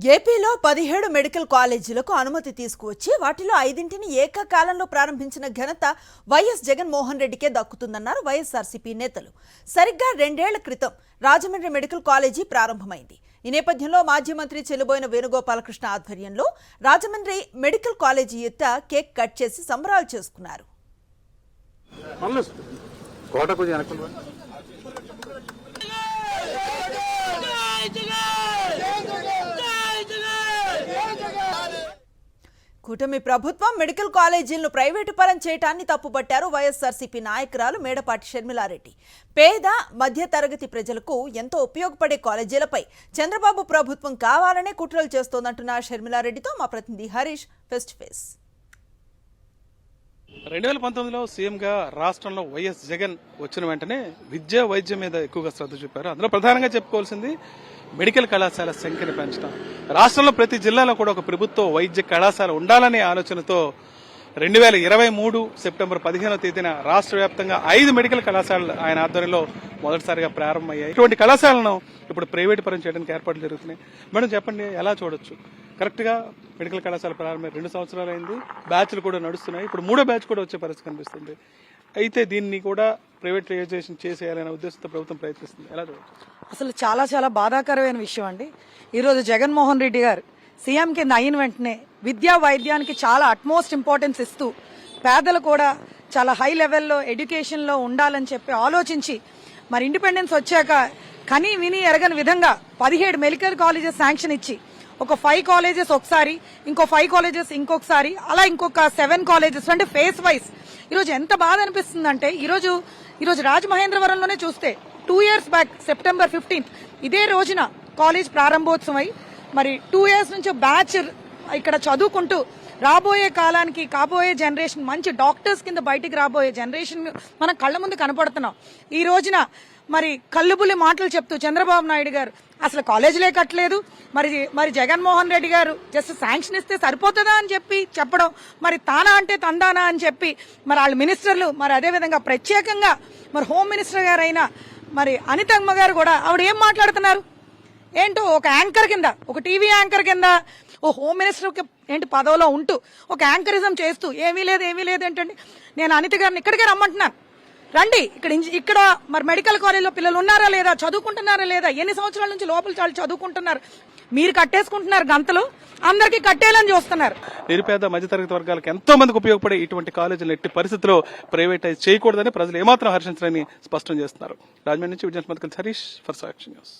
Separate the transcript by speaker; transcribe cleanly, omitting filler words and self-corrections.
Speaker 1: ఏపీలో 17 మెడికల్ కాలేజీలకు అనుమతి తీసుకువచ్చి వాటిలో 5ంటిని ఏకకాలంలో ప్రారంభించిన ఘనత వైఎస్ జగన్మోహన్ రెడ్డికే దక్కుతుందన్నారు వైఎస్ఆర్సీపీ నేతలు. సరిగ్గా 2 ఏళ్ల క్రితం రాజమండ్రి మెడికల్ కాలేజీ ప్రారంభమైంది. ఈ నేపథ్యంలో మాజీ మంత్రి చెలుబోయిన వేణుగోపాలకృష్ణ ఆధ్వర్యంలో రాజమండ్రి మెడికల్ కాలేజీ ఎత్త కేక్ కట్ చేసి సంబరాలు చేసుకున్నారు. కూటమి ప్రభుత్వం మెడికల్ కాలేజీలను ప్రైవేటు పరం చేయటాన్ని తప్పుపట్టారు వైఎస్ఆర్సీపీ నాయకురాలు మేడపాటి షర్మిలారెడ్డి. పేద మధ్య తరగతి ప్రజలకు ఎంతో ఉపయోగపడే కాలేజీలపై చంద్రబాబు ప్రభుత్వం కావాలనే కుట్రలు చేస్తోందంటున్న షర్మిలారెడ్డితో మా ప్రతినిధి హరీష్ ఫేస్ టు ఫేస్.
Speaker 2: 2019లో సీఎంగా రాష్ట్రంలో వైఎస్ జగన్ వచ్చిన వెంటనే విద్యా వైద్యం మీద ఎక్కువగా శ్రద్ధ చూపారు. అందులో ప్రధానంగా చెప్పుకోవాల్సింది మెడికల్ కళాశాల సంఖ్యను పెంచడం. రాష్ట్రంలో ప్రతి జిల్లాలో కూడా ఒక ప్రభుత్వ వైద్య కళాశాల ఉండాలనే ఆలోచనతో 2023 సెప్టెంబర్ 15వ తేదీన రాష్ట్ర వ్యాప్తంగా 5 మెడికల్ కళాశాలలు ఆయన ఆధ్వర్యంలో మొదటిసారిగా ప్రారంభమయ్యాయి. ఇటువంటి కళాశాలను ఇప్పుడు ప్రైవేటు పరం చేయడానికి ఏర్పాట్లు జరుగుతున్నాయి. మేడం చెప్పండి, ఎలా చూడొచ్చు? కరెక్ట్ గా మెడికల్ కళాశాల ప్రారంభమై 2 సంవత్సరాలు అయింది, బ్యాచ్లు కూడా నడుస్తున్నాయి. ఇప్పుడు 3వ బ్యాచ్ కూడా వచ్చే పరిస్థితి కనిపిస్తుంది. అయితే దీన్ని కూడా ప్రైవేటైజేషన్ చేసేయాలనే ఉద్దేశంతో ప్రభుత్వం ప్రయత్నిస్తుంది. ఎలా చూడొచ్చు?
Speaker 3: అసలు చాలా చాలా బాధాకరమైన విషయం అండి. ఈరోజు జగన్మోహన్ రెడ్డి గారు సీఎం కింద అయిన వెంటనే విద్యా వైద్యానికి చాలా అట్మోస్ట్ ఇంపార్టెన్స్ ఇస్తూ పేదలు కూడా చాలా హై లెవెల్లో ఎడ్యుకేషన్లో ఉండాలని చెప్పి ఆలోచించి మరి ఇండిపెండెన్స్ వచ్చాక కని విని ఎరగని విధంగా 17 మెడికల్ కాలేజెస్ శాంక్షన్ ఇచ్చి ఒక 5 కాలేజెస్ ఒకసారి, ఇంకో 5 కాలేజెస్ ఇంకొకసారి, అలా ఇంకొక 7 కాలేజెస్ అంటే ఫేస్ వైజ్. ఈరోజు ఎంత బాధ అనిపిస్తుందంటే ఈరోజు రాజమహేంద్రవరంలోనే చూస్తే 2 years బ్యాక్ సెప్టెంబర్ 15th ఇదే రోజున కాలేజ్ ప్రారంభోత్సవం మరి 2 years నుంచి బ్యాచ్ ఇక్కడ చదువుకుంటూ రాబోయే కాలానికి కాబోయే జనరేషన్ మంచి డాక్టర్స్ కింద బయటికి రాబోయే జనరేషన్ మనం కళ్ళ ముందు కనపడుతున్నాం. ఈ రోజున మరి కల్లుబుల్లి మాటలు చెప్తూ చంద్రబాబు నాయుడు గారు అసలు కాలేజీలే కట్టలేదు, మరి జగన్మోహన్ రెడ్డి గారు జస్ట్ శాంక్షన్ ఇస్తే సరిపోతుందా అని చెప్పి చెప్పడం, మరి తానా అంటే తందానా అని చెప్పి మరి వాళ్ళ మినిస్టర్లు, మరి అదేవిధంగా ప్రత్యేకంగా మరి హోమ్ మినిస్టర్ గారైనా మరి అనితమ్మ గారు కూడా ఆవిడ ఏం మాట్లాడుతున్నారు ఏంటో, ఒక యాంకర్ కింద, ఒక టీవీ యాంకర్ కింద, ఓ హోమ్ మినిస్టర్ ఏంటి పదవిలో ఉంటూ ఒక యాంకరిజం చేస్తూ ఏమీ లేదు ఏంటండి. నేను అనిత గారిని ఇక్కడికే రమ్మంటున్నాను, రండి ఇక్కడ మరి మెడికల్ కాలేజ్లో పిల్లలు ఉన్నారా లేదా, చదువుకుంటున్నారా లేదా, ఎన్ని సంవత్సరాల నుంచి లోపల చాలా చదువుకుంటున్నారు, మీరు కట్టేసుకుంటున్నారు గంతలు, అందరికీ కట్టేయాలని చూస్తున్నారు.
Speaker 2: నిరుపేద మధ్యతరగతి వర్గాలకు ఎంతో మందికి ఉపయోగపడే ఇటువంటి కాలేజీలు ఎట్టి పరిస్థితుల్లో ప్రైవేటైజ్ చేయకూడదని ప్రజలు ఏమాత్రం హర్షించాలని స్పష్టం చేస్తున్నారు. రాజమండ్రి నుంచి Vijay Harish for Sakshi news.